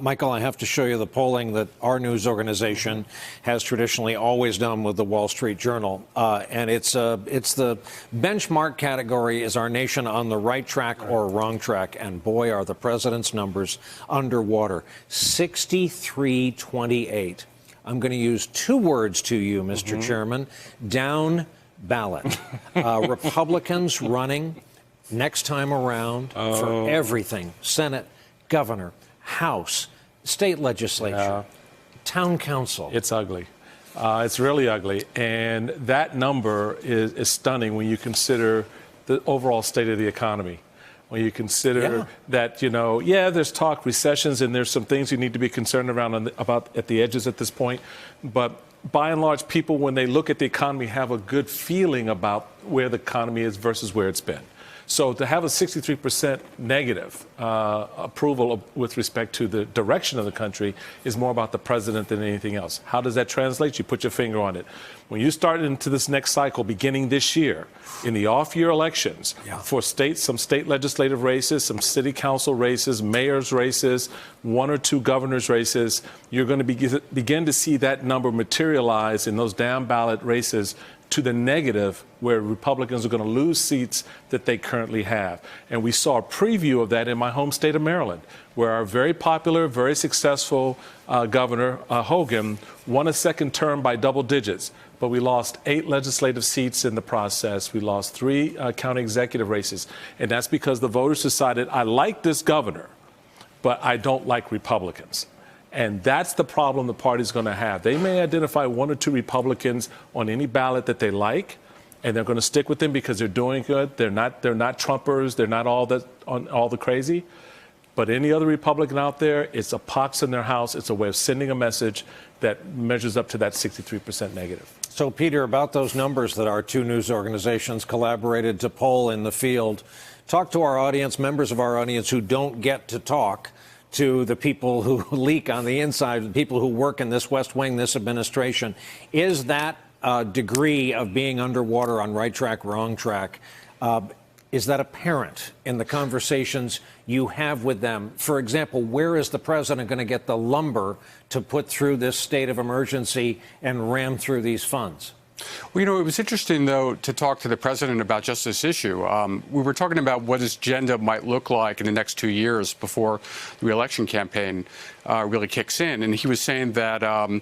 Michael, I have to show you the polling that our news organization has traditionally always done with the Wall Street Journal. And it's the benchmark category, is our nation on the right track or wrong track? And boy, are the president's numbers underwater. 63-28. I'm going to use two words to you, Mr. Chairman. Down ballot. Republicans running next time around for everything. Senate, governor, House, state legislature, town council. It's ugly. It's really ugly. And that number is stunning when you consider the overall state of the economy. When you consider that, there's talk recessions and there's some things you need to be concerned about at the edges at this point. But by and large, people, when they look at the economy, have a good feeling about where the economy is versus where it's been. So to have a 63% negative approval with respect to the direction of the country is more about the president than anything else. How does that translate? You put your finger on it. When you start into this next cycle beginning this year, in the off-year elections, for some state legislative races, some city council races, mayor's races, one or two governor's races, you're going to begin to see that number materialize in those down ballot races to the negative, where Republicans are going to lose seats that they currently have. And we saw a preview of that in my home state of Maryland, where our very popular, very successful Governor Hogan won a second term by double digits. But we lost 8 legislative seats in the process. We lost 3 county executive races. And that's because the voters decided, I like this governor, but I don't like Republicans. And that's the problem the party's going to have. They may identify 1 or 2 Republicans on any ballot that they like, and they're going to stick with them because they're doing good. They're not Trumpers. They're not all the crazy. But any other Republican out there, it's a pox in their house. It's a way of sending a message that measures up to that 63% negative. So, Peter, about those numbers that our two news organizations collaborated to poll in the field, talk to our audience, members of our audience who don't get to talk to the people who leak on the inside, the people who work in this West Wing, this administration. Is that degree of being underwater on right track, wrong track, is that apparent in the conversations you have with them? For example, where is the president going to get the lumber to put through this state of emergency and ram through these funds? Well, it was interesting, though, to talk to the president about just this issue. We were talking about what his agenda might look like in the next 2 years before the re-election campaign really kicks in. And he was saying that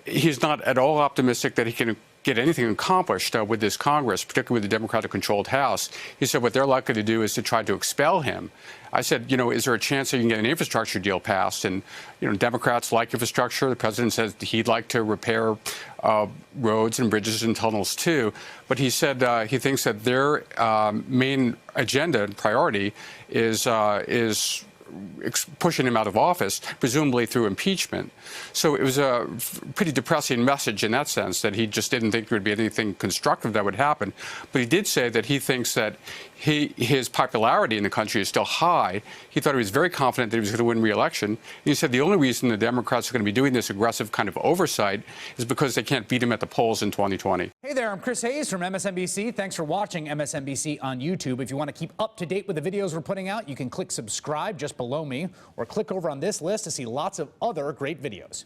he's not at all optimistic that he can get anything accomplished with this Congress, particularly with the Democratic-controlled House. He said what they're likely to do is to try to expel him. I said, is there a chance that you can get an infrastructure deal passed? And, Democrats like infrastructure. The president says he'd like to repair roads and bridges and tunnels, too. But he said he thinks that their main agenda and priority is pushing him out of office, presumably through impeachment. So it was a pretty depressing message in that sense, that he just didn't think there would be anything constructive that would happen. But he did say that he thinks that his popularity in the country is still high. He thought he was very confident that he was going to win re-election. He said the only reason the Democrats are going to be doing this aggressive kind of oversight is because they can't beat him at the polls in 2020. Hey there, I'm Chris Hayes from MSNBC. Thanks for watching MSNBC on YouTube. If you want to keep up to date with the videos we're putting out, you can click subscribe just below me, or click over on this list to see lots of other great videos.